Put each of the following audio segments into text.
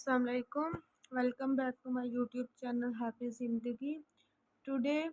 Assalamu alaikum. Welcome back to my YouTube channel Happy Zindagi. Today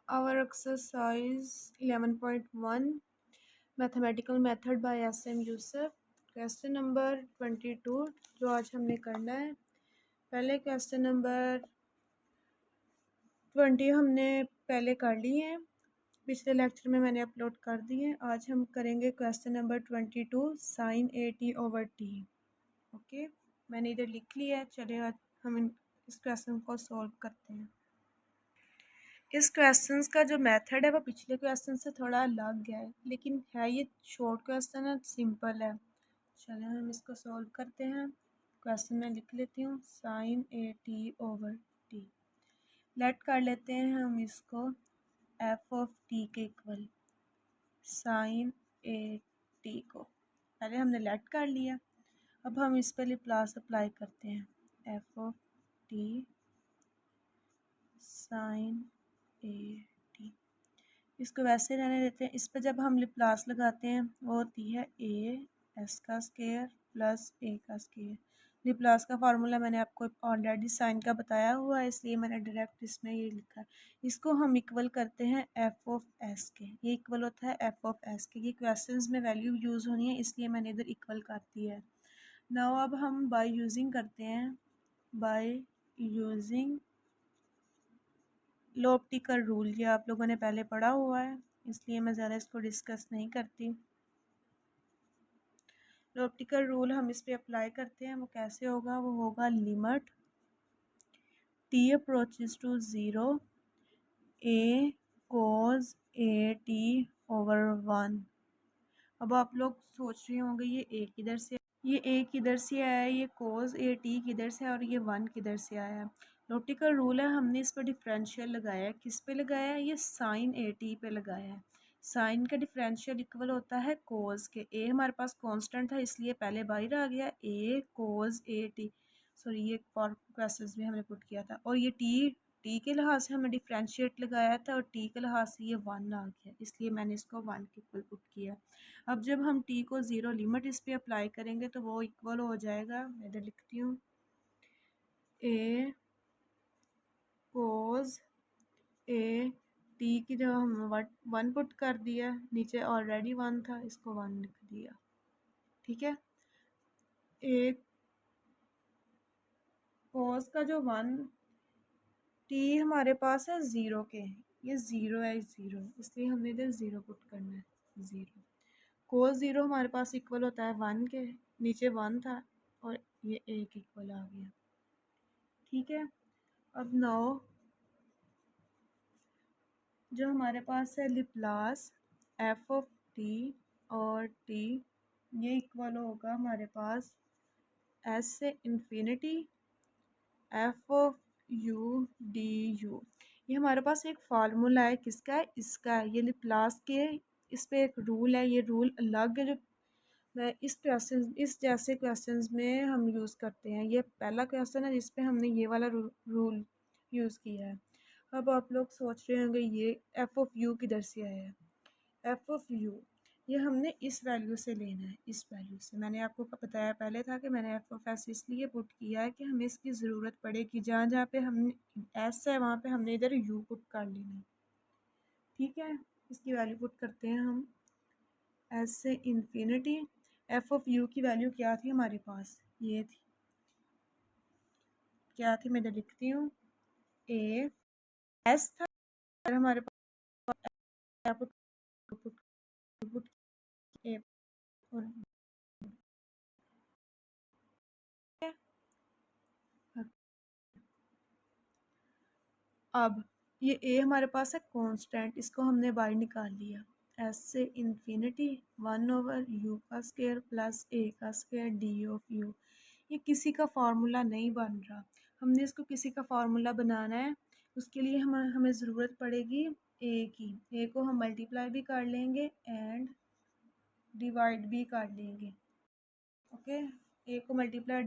our exercise 11.1 Mathematical Method by SM Yusuf. Question number 22 जो आज हमने करना है। पहले question number 20 हमने पहले कर लिए हैं, पिछले लेक्चर में मैंने अपलोड कर दिए। आज हम करेंगे question number 22 sin AT/T। Okay, मैंने इधर लिख लिया है। चलिए आज हम इस क्वेश्चन को सॉल्व करते हैं। इस क्वेश्चन का जो मेथड है वो पिछले क्वेश्चन से थोड़ा अलग है, लेकिन है ये शॉर्ट क्वेश्चन है, सिंपल है। चलिए हम इसको सॉल्व करते हैं। क्वेश्चन में लिख लेती हूँ sin AT/T। लेट कर लेते हैं हम इसको f(t) के इक्वल sin AT को। पहले हमने लेट कर लिया, अब हम इस पर लाप्लास अप्लाई करते हैं f(t) sin AT। इसको वैसे रहने देते हैं। इस पर जब हम लाप्लास लगाते हैं वो होती है a(s) का स्क्वायर प्लस a का स्क्वायर। लाप्लास का फार्मूला मैंने आपको ऑलरेडी साइन का बताया हुआ है, इसलिए मैंने डायरेक्ट इसमें ये लिखा है। इसको हम इक्वल करते हैं f(s) के। ये इक्वल होता है f(s) के। ये क्वेश्चंस में वैल्यू यूज़ होनी है, इसलिए मैंने इधर इक्वल कर दिया है। नाउ अब हम बाय यूजिंग करते हैं, बाय यूजिंग लोप्टिकल रूल। ये आप लोगों ने पहले पढ़ा हुआ है, इसलिए मैं ज़्यादा इसको डिस्कस नहीं करती। लोप्टिकल रूल हम इस पे अप्लाई करते हैं। वो कैसे होगा? वो होगा limit t approaches to 0 a cos AT/1। अब आप लोग सोच रहे होंगे ये a किधर से, ये a किधर से आया है, ये cos AT किधर से आया और ये 1 किधर से आया है। लोप्टिकल रूल है, हमने इस पर डिफरेंशियल लगाया है। किस पे लगाया है? ये sin AT पे लगाया है। साइन का डिफरेंशियल इक्वल होता है कोस के। ए हमारे पास कांस्टेंट था, इसलिए पहले बाहर आ गया a cos AT। सॉरी, ये फॉर क्वेश्चंस में हमने पुट किया था। और ये टी के लिहाज से हमने डिफरेंशिएट लगाया था और टी के लिहाज से ये 1 आ गया, इसलिए मैंने इसको 1 के इक्वल पुट किया। अब जब हम t को 0 लिमिट इस पे अप्लाई करेंगे तो वो इक्वल हो जाएगा, मैं इधर लिखती हूँ a cos AT की जब हम 1 पुट कर दिया, नीचे ऑलरेडी 1 था, इसको 1 लिख दिया। ठीक है, एक cos का जो 1 t हमारे पास है 0 के, ये 0 है, 0, इसलिए हमने इधर 0 पुट करना है। 0 cos 0 हमारे पास इक्वल होता है 1 के, नीचे 1 था और ये एक इक्वल आ गया। ठीक है, अब नाउ जो हमारे पास है लाप्लास f(t) और t, ये इक्वल होगा हमारे पास s से इन्फिनिटी f(u)du। ये हमारे पास एक फार्मूला है, किसका है? इसका है। ये लाप्लास के, इस पे एक रूल है, ये रूल अलग है जो मैं इस जैसे क्वेश्चंस में हम यूज़ करते हैं। ये पहला क्वेश्चन है जिस पे हमने ये वाला रूल यूज़ किया है। अब आप लोग सोच रहे होंगे ये f(u) किधर से आया है? f(u) ये हमने इस वैल्यू से लेना है, इस वैल्यू से। मैंने आपको बताया पहले था कि मैंने f(s) इसलिए पुट किया है कि हमें इसकी ज़रूरत पड़ेगी। जहाँ जहाँ पे हमने s है वहाँ पे हमने इधर u पुट कर लेना है। ठीक है, इसकी वैल्यू पुट करते हैं हम s से इन्फिनिटी। f(u) की वैल्यू क्या थी हमारे पास? ये थी, क्या थी? मैं इधर लिखती हूँ a s था और हमारे पास पुट पुट a और अब ये a हमारे पास है कांस्टेंट, इसको हमने बाहर निकाल लिया। s से इन्फिनिटी 1/u का स्क्वायर प्लस a का स्क्वायर d(u). ये किसी का फार्मूला नहीं बन रहा, हमने इसको किसी का फार्मूला बनाना है। उसके लिए हमें ज़रूरत पड़ेगी a की। a को हम मल्टीप्लाई भी कर लेंगे एंड डिवाइड भी कर लेंगे। ओके, a को मल्टीप्लाई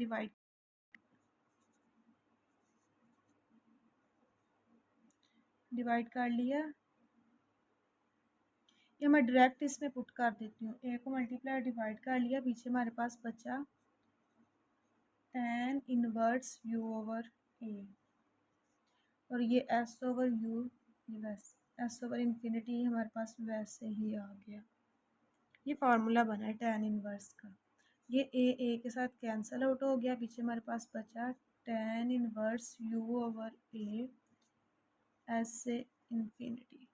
डिवाइड कर लिया। ये मैं डायरेक्ट इसमें पुट कर देती हूँ। a को मल्टीप्लाई डिवाइड कर लिया, पीछे हमारे पास बचा tan inverse u over a, और ये s ओवर u, ये वैसे s ओवर इन्फिनिटी हमारे पास वैसे ही आ गया। ये फार्मूला बना है tan इनवर्स का। ये a के साथ कैंसिल आउट हो गया, पीछे हमारे पास बचा tan inverse u over a s से इन्फिनिटी।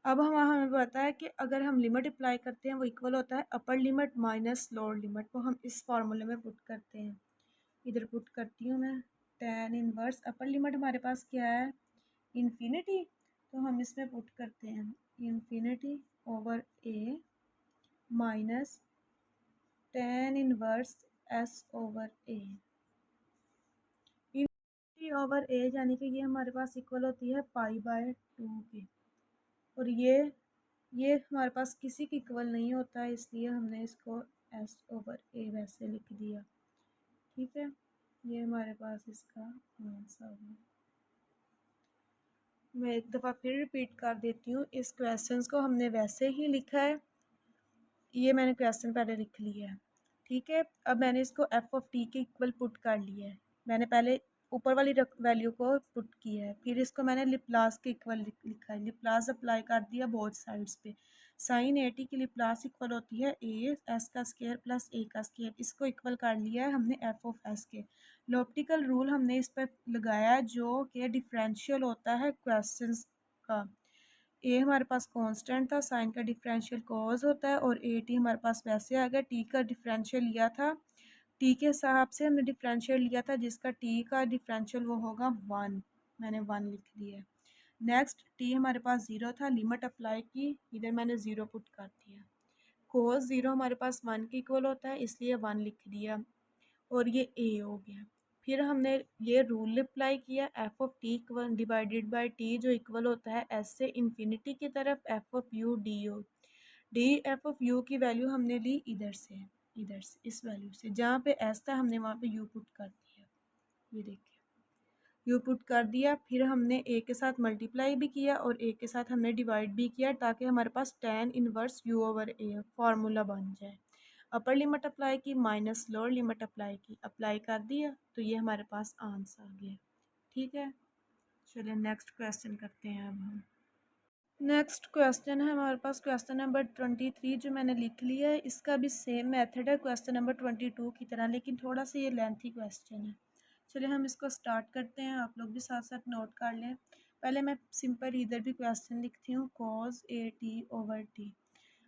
अब हमें पता है कि अगर हम लिमिट अप्लाई करते हैं वो इक्वल होता है upper limit minus lower limit, वो हम इस फार्मूले में पुट करते हैं। इधर पुट करती हूँ मैं tan इनवर्स, अपर लिमिट हमारे पास क्या है इन्फिनिटी, तो हम इसमें पुट करते हैं infinity over a minus tan inverse s over a। Infinity over a यानी कि ये हमारे पास इक्वल होती है π/2 के, और ये हमारे पास किसी की इक्वल नहीं होता है, इसलिए हमने इसको s ओवर a वैसे लिख दिया। ठीक है, ये हमारे पास इसका आंसर है। मैं एक दफ़ा फिर रिपीट कर देती हूँ, इस क्वेश्चन को हमने वैसे ही लिखा है, ये मैंने क्वेश्चन पहले लिख लिया है। ठीक है, अब मैंने इसको एफ ऑफ टी के इक्वल पुट कर लिया है। मैंने पहले ऊपर वाली वैल्यू को पुट किया है, फिर इसको मैंने लिप्लास के इक्वल लिखा है, लिप्लास अप्लाई कर दिया बोथ साइड्स पे। साइन ए टी की लिप्लास इक्वल होती है ए एस का स्केयर प्लस ए का स्केयर, इसको इक्वल कर लिया है हमने एफ ऑफ एस के। लॉप्टिकल रूल हमने इस पर लगाया जो कि डिफरेंशियल होता है क्वेश्चन का। ए हमारे पास कांस्टेंट था, साइन का डिफरेंशियल कॉज होता है, और ए टी हमारे पास वैसे आ गया। टी का डिफरेंशियल लिया था, टी के हिसाब से हमने डिफरेंशियल लिया था जिसका टी का डिफरेंशियल वो होगा 1, मैंने 1 लिख दिया। नेक्स्ट टी हमारे पास 0 था, लिमिट अप्लाई की, इधर मैंने 0 पुट कर दिया। कोस 0 हमारे पास 1 के इक्वल होता है, इसलिए 1 लिख दिया, और ये ए हो गया। फिर हमने ये रूल अप्लाई किया, f of t divided by t जो इक्वल होता है एस से इन्फिनिटी की तरफ F of you d o. D f of u की वैल्यू हमने ली इधर से इस वैल्यू से, जहाँ पे एस था हमने वहाँ पे यू पुट कर दिया। ये देखिए यू पुट कर दिया, फिर हमने ए के साथ मल्टीप्लाई भी किया और ए के साथ हमने डिवाइड भी किया, ताकि हमारे पास tan inverse you over A formula बन जाए। अपर लिमिट अप्लाई की माइनस लोअर लिमिट अप्लाई की, अप्लाई कर दिया, तो ये हमारे पास आंसर आ गया। ठीक है, चलिए नेक्स्ट क्वेश्चन करते हैं अब हम। नेक्स्ट क्वेश्चन है हमारे पास क्वेश्चन नंबर 23, जो मैंने लिख लिया है। इसका भी सेम मेथड है क्वेश्चन नंबर 22 की तरह, लेकिन थोड़ा सा ये लेंथी क्वेश्चन है। चलिए हम इसको स्टार्ट करते हैं, आप लोग भी साथ साथ नोट कर लें। पहले मैं सिंपल इधर भी क्वेश्चन लिखती हूँ cos A T over T.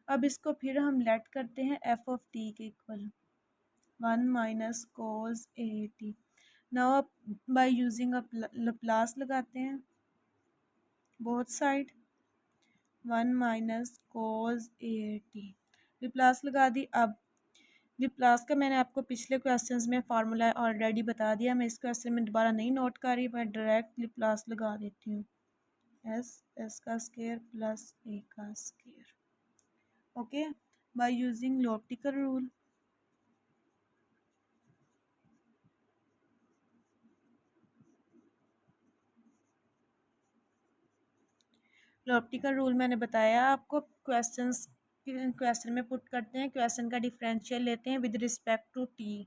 अब इसको फिर हम लेट करते हैं एफ ऑफ टी के equal 1 minus cos A T. Now आप बाय यूजिंग अ लप्लास लगाते हैं both side, 1 minus cos A T, Laplace लगा दी। अब लिप्लास का मैंने आपको पिछले क्वेश्चंस में फार्मूला ऑलरेडी बता दिया, मैं इस क्वेश्चन में दोबारा नहीं नोट कर रही, मैं डायरेक्ट लिप्लास लगा देती हूँ। एस का स्केयर प्लस ए का square, okay, by using L'Hopital rule. L'Hopital rule मैंने बताया आपको, क्वेश्चन में पुट करते हैं, क्वेश्चन का डिफरेंशियल लेते हैं विद रिस्पेक्ट टू टी।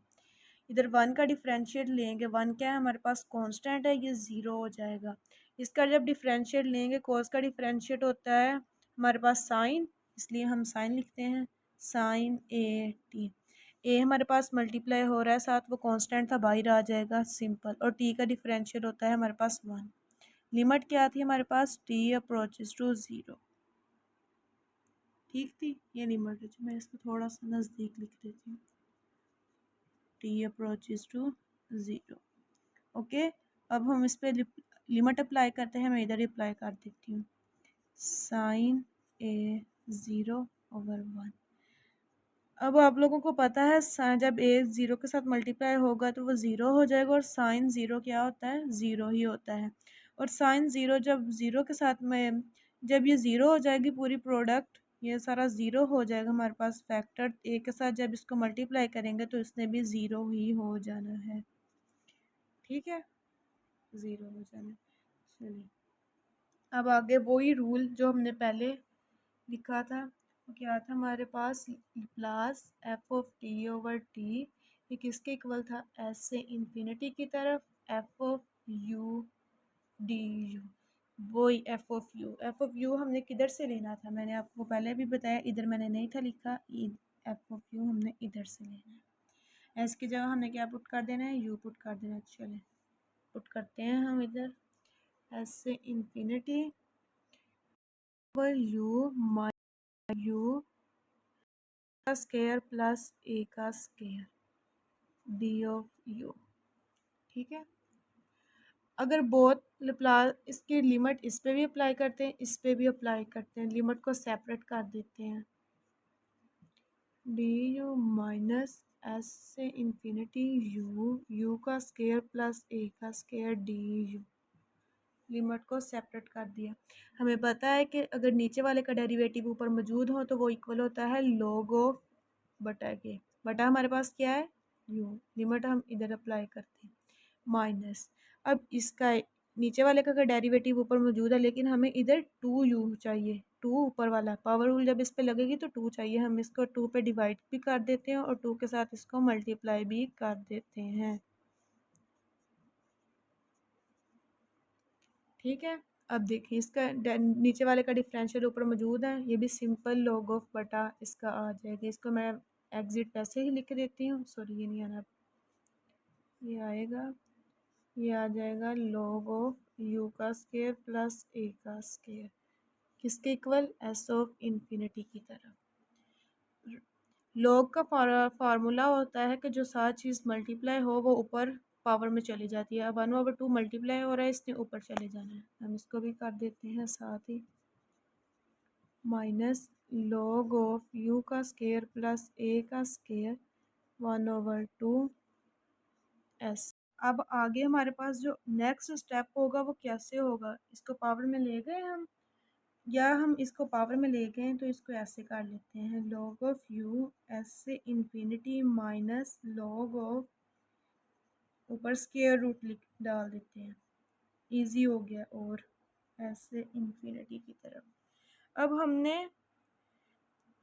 इधर 1 का डिफरेंशियल लेंगे, 1 क्या है हमारे पास कांस्टेंट है, ये 0 हो जाएगा। इसका जब डिफरेंशियल लेंगे, कोस का डिफरेंशियल होता है हमारे पास साइन, इसलिए हम साइन लिखते हैं, साइन ए टी। ए हमारे पास मल्टीप्लाई हो रहा है साथ, वो कांस्टेंट था बाहर आ जाएगा सिंपल, और टी का डिफरेंशियल होता है हमारे पास 1। लिमिट क्या थी हमारे पास, टी अप्रोचेस टू 0। ठीक थी ये लिमिट, मैं इसको थोड़ा सा नज़दीक लिख देती हूँ, टी अप्रोचेस टू 0। ओके, अब हम इस पर लिमिट अप्लाई करते हैं, मैं इधर अप्लाई कर देती हूँ, साइन ए 0 ओवर 1। अब आप लोगों को पता है जब ए 0 के साथ मल्टीप्लाई होगा तो वो 0 हो जाएगा, और साइन 0 क्या होता है, 0 ही होता है। और साइन 0 जब 0 के साथ में, जब ये 0 हो जाएगी पूरी प्रोडक्ट, ये सारा 0 हो जाएगा हमारे पास, फैक्टर ए के साथ जब इसको मल्टीप्लाई करेंगे तो इसने भी 0 ही हो जाना है। ठीक है, 0 हो जाना। चलिए अब आगे वही रूल जो हमने पहले लिखा था, तो क्या था हमारे पास plus F of T over T, ये किसके इक्वल था, एस से इन्फिनिटी की तरफ F of you D U, वही एफ ऑफ यू हमने किधर से लेना था, मैंने आपको पहले भी बताया, इधर मैंने नहीं था लिखा, एफ ऑफ यू हमने इधर से लेना है, एस की जगह हमने क्या पुट कर देना है, यू पुट कर देना है। चले पुट करते हैं हम इधर, एस से infinity over you minus you का स्केयर प्लस ए का स्केयर डी ऑफ यू। ठीक है, अगर बहुत इसकी लिमिट इस पे भी अप्लाई करते हैं, इस पे भी अप्लाई करते हैं, लिमिट को सेपरेट कर देते हैं, डी यू माइनस एस से इन्फिनिटी यू का स्केयर प्लस ए का स्केयर डी यू, लिमिट को सेपरेट कर दिया। हमें पता है कि अगर नीचे वाले का डेरिवेटिव ऊपर मौजूद हो तो वो इक्वल होता है log ऑफ बटा के, बटा हमारे पास क्या है यू, लिमिट हम इधर अप्लाई करते हैं माइनस, अब इसका नीचे वाले का डेरिवेटिव ऊपर मौजूद है लेकिन हमें इधर टू यू चाहिए, टू ऊपर वाला पावर रूल जब इस पे लगेगी तो टू चाहिए, हम इसको टू पे डिवाइड भी कर देते हैं और टू के साथ इसको मल्टीप्लाई भी कर देते हैं। ठीक है, अब देखिए इसका नीचे वाले का डिफरेंशियल ऊपर मौजूद है, ये भी सिंपल लॉग ऑफ बटा इसका आ जाएगा, इसको मैं एग्जिट वैसे ही लिख देती हूँ, सॉरी ये नहीं आना, ये आएगा, ये आ जाएगा log ऑफ यू का स्केयर प्लस ए का स्केयर, किसके इक्वल, एस ऑफ इन्फिनिटी की तरफ। log का फार्मूला होता है कि जो सात चीज़ मल्टीप्लाई हो वो ऊपर पावर में चली जाती है, अब 1/2 मल्टीप्लाई हो रहा है, इसने ऊपर चले जाना है, हम इसको भी कर देते हैं साथ ही, माइनस log ऑफ यू का स्केयर प्लस ए का स्केयर 1/2 एस। अब आगे हमारे पास जो नेक्स्ट स्टेप होगा वो कैसे होगा, इसको पावर में ले गए हम, या हम इसको पावर में ले गए तो इसको ऐसे कर लेते हैं, log ऑफ यू एस से इन्फिनिटी माइनस log ऑफ ऊपर स्केयर रूट लिख डाल देते हैं, इजी हो गया, और एस से इन्फिनिटी की तरफ। अब हमने,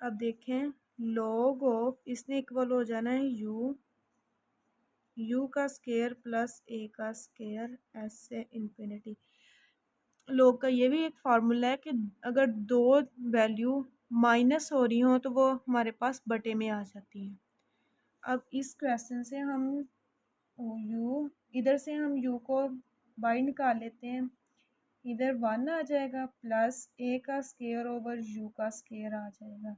अब देखें log ऑफ इसने इक्वल हो जाना है यू का स्केयर प्लस ए का स्केयर एस से इन्फिनिटी। log का ये भी एक फार्मूला है कि अगर दो वैल्यू माइनस हो रही हो तो वो हमारे पास बटे में आ जाती हैं। अब इस क्वेश्चन से हम यू, इधर से हम यू को बाई निकाल लेते हैं, इधर 1 आ जाएगा प्लस ए का स्केयर ओवर यू का स्केयर आ जाएगा,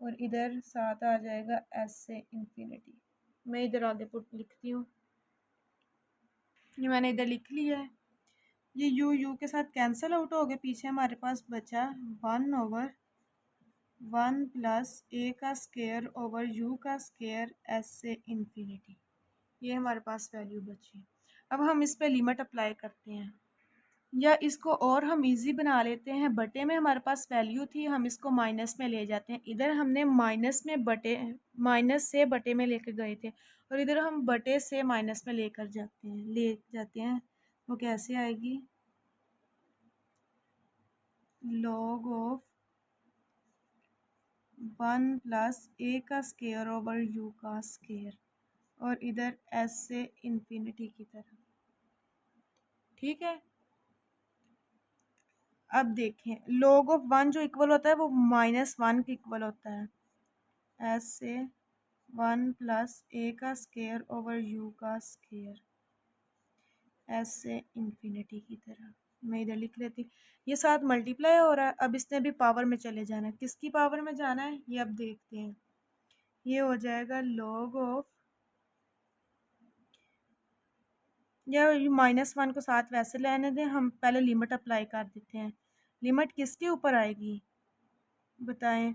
और इधर साथ आ जाएगा एस से इन्फिनिटी। मैं इधर आगे पुट लिखती हूँ, ये मैंने इधर लिख लिया है, ये यू के साथ कैंसिल आउट हो गए, पीछे हमारे पास बचा 1/1 प्लस ए का स्केयर ओवर यू का स्केयर एस से इन्फिनिटी, ये हमारे पास वैल्यू बची। अब हम इस पे लिमिट अप्लाई करते हैं, या इसको और हम इजी बना लेते हैं, बटे में हमारे पास वैल्यू थी, हम इसको माइनस में ले जाते हैं, इधर हमने माइनस से बटे में लेकर गए थे और इधर हम बटे से माइनस में ले जाते हैं, वो कैसे आएगी, log ऑफ 1 प्लस ए का स्केयर ओवर यू का स्केयर, और इधर एस से इन्फिनिटी की तरफ। ठीक है, अब देखें log ऑफ 1 जो इक्वल होता है वो -1 के इक्वल होता है, एस से 1 प्लस ए का स्केयर ओवर यू का स्केयर एस से इन्फिनिटी की तरफ। मैं इधर लिख लेती, ये साथ मल्टीप्लाई हो रहा है, अब इसने भी पावर में चले जाना है, किसकी पावर में जाना है ये अब देखते हैं, ये हो जाएगा log ऑफ, या -1 को साथ वैसे लेने दें, हम पहले लिमिट अप्लाई कर देते हैं, लिमिट किसके ऊपर आएगी बताएं,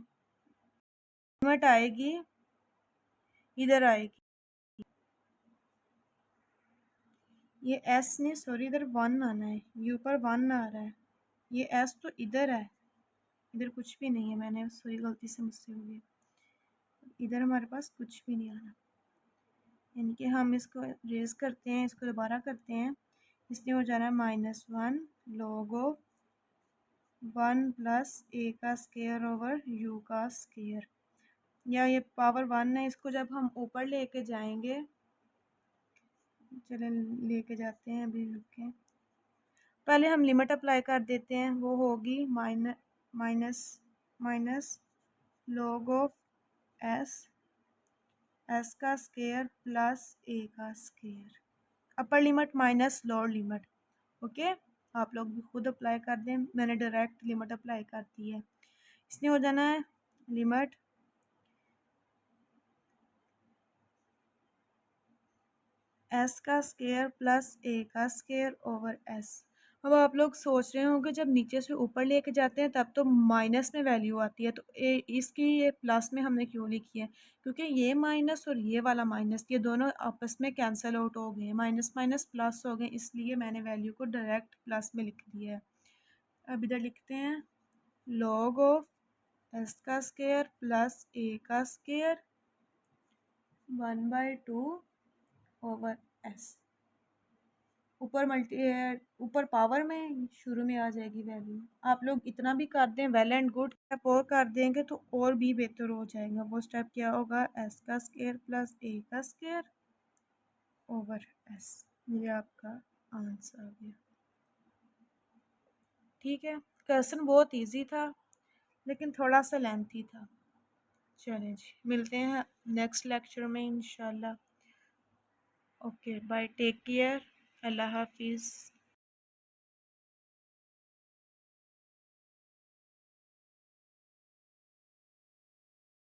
लिमिट आएगी इधर आएगी, ये एस नहीं सॉरी इधर 1 आना है, यू पर 1 आ रहा है, ये एस तो इधर है, इधर कुछ भी नहीं है, मैंने सॉरी गलती से मुझसे हो गया, इधर हमारे पास कुछ भी नहीं आना, यानी कि हम इसको रेज करते हैं, इसको दोबारा करते हैं, इसलिए हो जाना है -1 log ऑफ 1 प्लस ए का स्केयर ओवर यू का स्केयर, या ये पावर 1 है, इसको जब हम ऊपर लेके जाएंगे, चलें लेके जाते हैं, अभी रुकें, पहले हम लिमिट अप्लाई कर देते हैं, वो होगी minus minus log of S, S का स्केयर प्लस ए का square, upper limit minus lower limit. Okay, आप लोग भी खुद अप्लाई कर दें, मैंने डायरेक्ट लिमिट अप्लाई कर दी है। इसने हो जाना है लिमिट एस का स्केयर प्लस ए का स्केयर ओवर एस। अब आप लोग सोच रहे होंगे जब नीचे से ऊपर लेके जाते हैं तब तो माइनस में वैल्यू आती है, तो इसकी ये प्लस में हमने क्यों लिखी है, क्योंकि ये माइनस और ये वाला माइनस, ये दोनों आपस में कैंसिल आउट हो गए, माइनस माइनस प्लस हो गए, इसलिए मैंने वैल्यू को डायरेक्ट प्लस में लिख दिया है। अब इधर लिखते हैं लॉग ऑफ एस का स्केयर प्लस ए का स्केयर 1/2 ओवर एस। ऊपर पावर में शुरू में आ जाएगी वैल्यू, आप लोग इतना भी कर दें वेल एंड गुड, स्टेप और कर देंगे तो और भी बेहतर हो जाएगा। वो स्टेप क्या होगा, एस का स्केयर प्लस ए का स्केयर ओवर एस, ये आपका आंसर आ गया। ठीक है, क्वेश्चन बहुत इजी था लेकिन थोड़ा सा लेंथी था। चलें जी, मिलते हैं नेक्स्ट लेक्चर में इंशाल्लाह। ओके बाय, टेक केयर, अल्लाह हाफिज़।